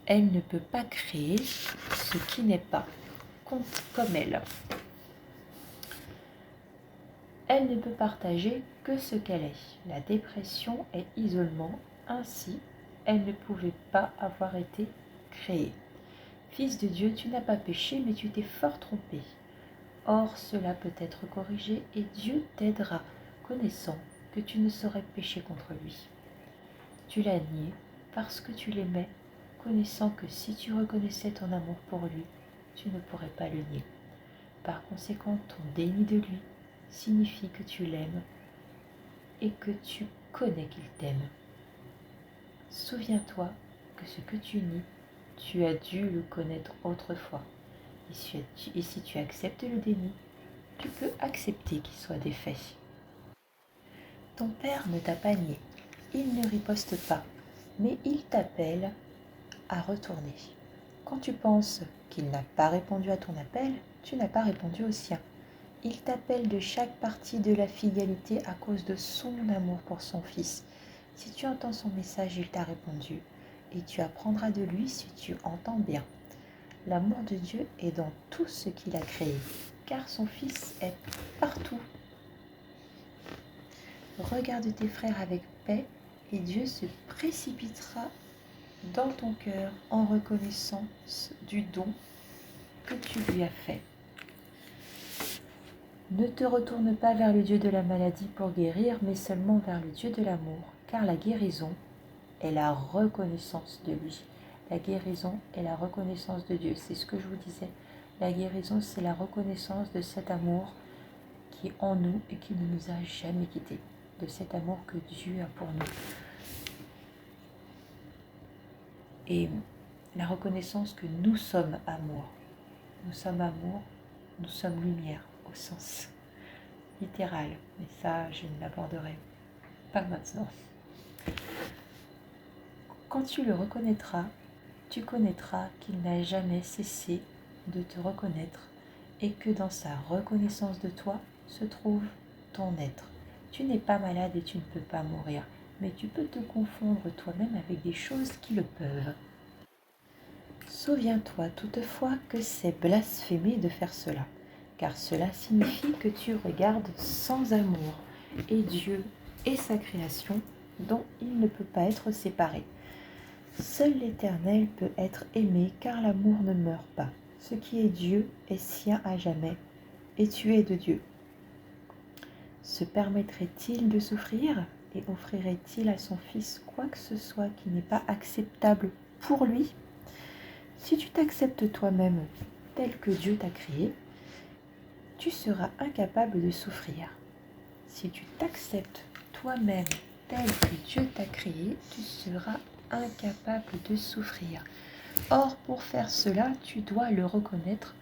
elle ne peut pas créer ce qui n'est pas comme elle. Elle ne peut partager que ce qu'elle est. La dépression est isolement, ainsi elle ne pouvait pas avoir été créée. Fils de Dieu, tu n'as pas péché, mais tu t'es fort trompé. Or, cela peut être corrigé et Dieu t'aidera, connaissant que tu ne saurais pécher contre lui. Tu l'as nié parce que tu l'aimais, connaissant que si tu reconnaissais ton amour pour lui, tu ne pourrais pas le nier. Par conséquent, ton déni de lui signifie que tu l'aimes et que tu connais qu'il t'aime. Souviens-toi que ce que tu nies, tu as dû le connaître autrefois. Et si tu acceptes le déni, tu peux accepter qu'il soit défait. Ton père ne t'a pas nié, il ne riposte pas, mais il t'appelle à retourner. Quand tu penses qu'il n'a pas répondu à ton appel, tu n'as pas répondu au sien. Il t'appelle de chaque partie de la fidélité à cause de son amour pour son fils. Si tu entends son message, il t'a répondu, et tu apprendras de lui si tu entends bien. L'amour de Dieu est dans tout ce qu'il a créé, car son Fils est partout. Regarde tes frères avec paix, et Dieu se précipitera dans ton cœur en reconnaissance du don que tu lui as fait. Ne te retourne pas vers le Dieu de la maladie pour guérir, mais seulement vers le Dieu de l'amour, car la guérison est la reconnaissance de lui. La guérison est la reconnaissance de Dieu. C'est ce que je vous disais. La guérison, c'est la reconnaissance de cet amour qui est en nous et qui ne nous a jamais quittés, de cet amour que Dieu a pour nous. Et la reconnaissance que nous sommes amour. Nous sommes amour, nous sommes lumière, au sens littéral. Mais ça, je ne l'aborderai pas maintenant. Quand tu le reconnaîtras, tu connaîtras qu'il n'a jamais cessé de te reconnaître et que dans sa reconnaissance de toi se trouve ton être. Tu n'es pas malade et tu ne peux pas mourir, mais tu peux te confondre toi-même avec des choses qui le peuvent. Souviens-toi toutefois que c'est blasphémer de faire cela, car cela signifie que tu regardes sans amour et Dieu et sa création dont il ne peut pas être séparé. Seul l'Éternel peut être aimé, car l'amour ne meurt pas. Ce qui est Dieu est sien à jamais, et tu es de Dieu. Se permettrait-il de souffrir et offrirait-il à son fils quoi que ce soit qui n'est pas acceptable pour lui? Si tu t'acceptes toi-même tel que Dieu t'a créé, tu seras incapable de souffrir. Si tu t'acceptes toi-même tel que Dieu t'a créé, tu seras incapable de souffrir. Or, pour faire cela, tu dois le reconnaître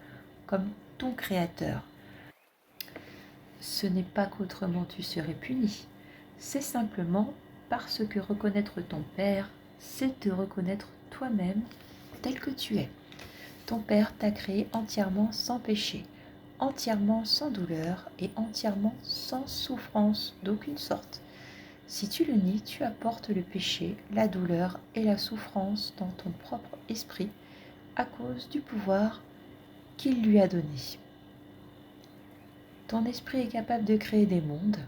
comme ton créateur. ce n'est pas qu'autrement tu serais puni, c'est simplement parce que reconnaître ton Père, c'est te reconnaître toi-même tel que tu es. Ton Père t'a créé entièrement sans péché, entièrement sans douleur et entièrement sans souffrance d'aucune sorte. Si tu le nies, tu apportes le péché, la douleur et la souffrance dans ton propre esprit à cause du pouvoir qu'il lui a donné. Ton esprit est capable de créer des mondes,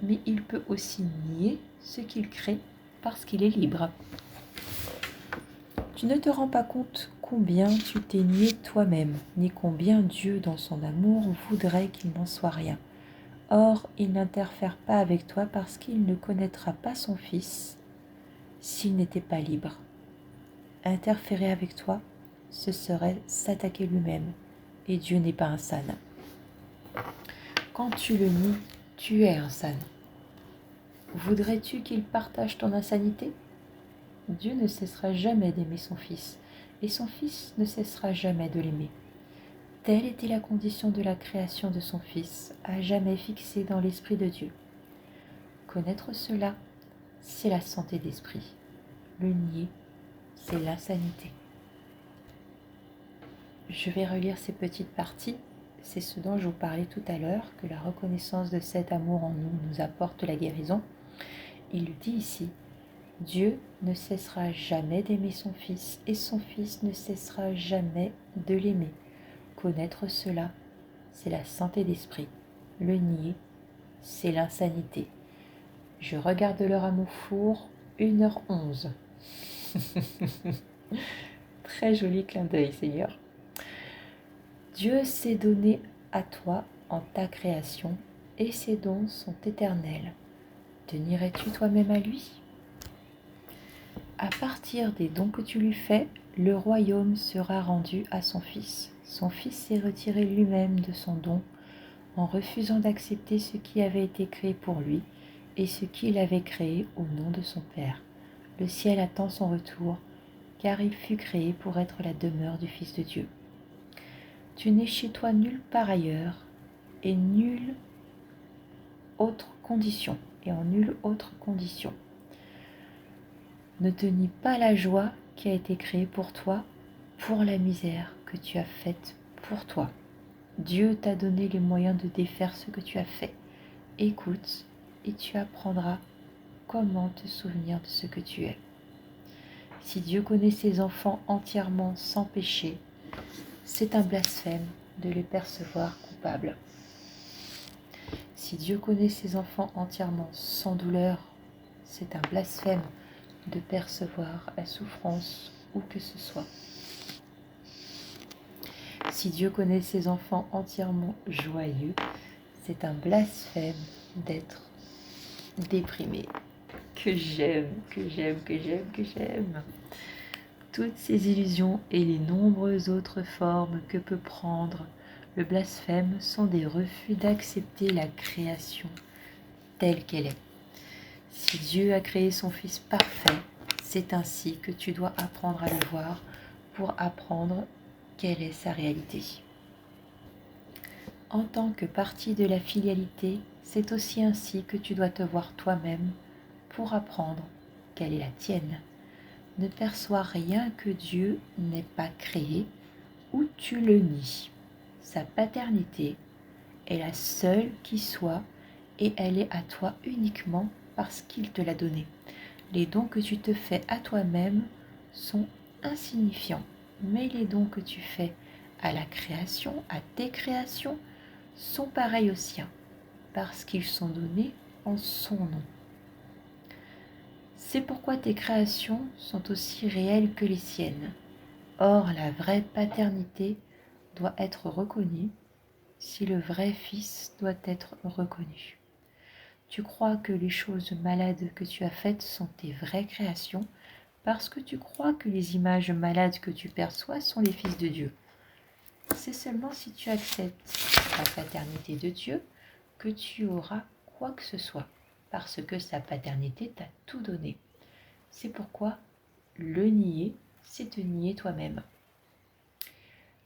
mais il peut aussi nier ce qu'il crée parce qu'il est libre. Tu ne te rends pas compte combien tu t'es nié toi-même, ni combien Dieu, dans son amour, voudrait qu'il n'en soit rien. Or, il n'interfère pas avec toi parce qu'il ne connaîtra pas son Fils s'il n'était pas libre. Interférer avec toi, ce serait s'attaquer lui-même, et Dieu n'est pas un sane. Quand tu le nies, tu es un sane. Voudrais-tu qu'il partage ton insanité ? Dieu ne cessera jamais d'aimer son Fils, et son Fils ne cessera jamais de l'aimer. Telle était la condition de la création de son Fils, à jamais fixée dans l'Esprit de Dieu. Connaître cela, c'est la santé d'esprit. Le nier, c'est l'insanité. Je vais relire ces petites parties. C'est ce dont je vous parlais tout à l'heure, que la reconnaissance de cet amour en nous apporte la guérison. Il le dit ici. Dieu ne cessera jamais d'aimer son Fils et son Fils ne cessera jamais de l'aimer. Connaître cela, c'est la santé d'esprit. Le nier, c'est l'insanité. Je regarde l'heure à mon four, 1h11. Très joli clin d'œil, Seigneur. Dieu s'est donné à toi en ta création et ses dons sont éternels. Te nierais-tu toi-même à lui ? À partir des dons que tu lui fais, le royaume sera rendu à son Fils. Son Fils s'est retiré lui-même de son don en refusant d'accepter ce qui avait été créé pour lui et ce qu'il avait créé au nom de son Père. Le ciel attend son retour, car il fut créé pour être la demeure du Fils de Dieu. Tu n'es chez toi nulle part ailleurs et nulle autre condition, et en nulle autre condition. Ne te nie pas la joie qui a été créée pour toi, pour la misère que tu as faite pour toi. Dieu t'a donné les moyens de défaire ce que tu as fait. Écoute et tu apprendras comment te souvenir de ce que tu es. Si Dieu connaît ses enfants entièrement sans péché, c'est un blasphème de les percevoir coupables. Si Dieu connaît ses enfants entièrement sans douleur, c'est un blasphème de percevoir la souffrance où que ce soit. Si Dieu connaît ses enfants entièrement joyeux, c'est un blasphème d'être déprimé. Que j'aime, que j'aime, que j'aime, que j'aime. Toutes ces illusions et les nombreuses autres formes que peut prendre le blasphème sont des refus d'accepter la création telle qu'elle est. Si Dieu a créé son Fils parfait, c'est ainsi que tu dois apprendre à le voir pour apprendre quelle est sa réalité. En tant que partie de la filialité, c'est aussi ainsi que tu dois te voir toi-même pour apprendre quelle est la tienne. Ne perçois rien que Dieu n'ait pas créé ou tu le nies. Sa paternité est la seule qui soit et elle est à toi uniquement parce qu'il te l'a donnée. Les dons que tu te fais à toi-même sont insignifiants, mais les dons que tu fais à la création, à tes créations, sont pareils aux siens, parce qu'ils sont donnés en son nom. C'est pourquoi tes créations sont aussi réelles que les siennes. Or, la vraie paternité doit être reconnue si le vrai Fils doit être reconnu. Tu crois que les choses malades que tu as faites sont tes vraies créations parce que tu crois que les images malades que tu perçois sont les fils de Dieu. C'est seulement si tu acceptes la paternité de Dieu que tu auras quoi que ce soit, parce que sa paternité t'a tout donné. C'est pourquoi le nier, c'est te nier toi-même.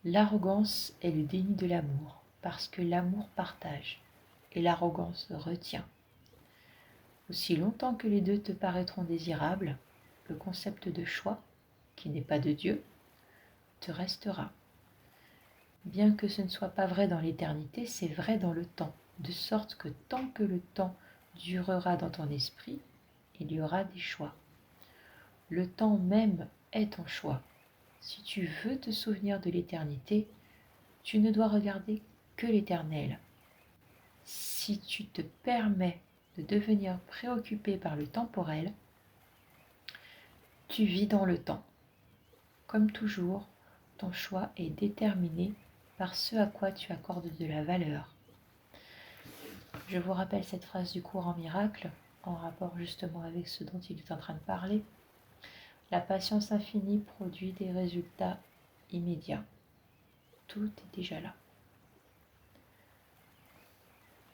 L'arrogance est le déni de l'amour, parce que l'amour partage, et l'arrogance retient. Aussi longtemps que les deux te paraîtront désirables, le concept de choix, qui n'est pas de Dieu, te restera. Bien que ce ne soit pas vrai dans l'éternité, c'est vrai dans le temps, de sorte que tant que le temps durera dans ton esprit, il y aura des choix. Le temps même est ton choix. Si tu veux te souvenir de l'éternité, tu ne dois regarder que l'éternel. Si tu te permets de devenir préoccupé par le temporel, tu vis dans le temps. Comme toujours, ton choix est déterminé par ce à quoi tu accordes de la valeur. Je vous rappelle cette phrase du cours en miracle, en rapport justement avec ce dont il est en train de parler. La patience infinie produit des résultats immédiats. Tout est déjà là.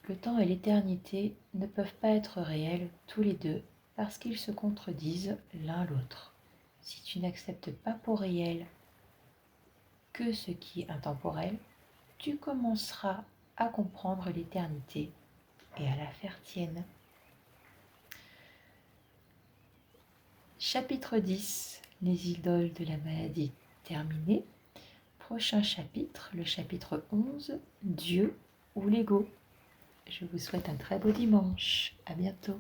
Le temps et l'éternité ne peuvent pas être réels tous les deux parce qu'ils se contredisent l'un l'autre. Si tu n'acceptes pas pour réel que ce qui est intemporel, tu commenceras à comprendre l'éternité et à la faire tienne. Chapitre 10. Les idoles de la maladie terminé. Prochain chapitre, le chapitre 11. Dieu ou l'ego. Je vous souhaite un très beau dimanche. À bientôt.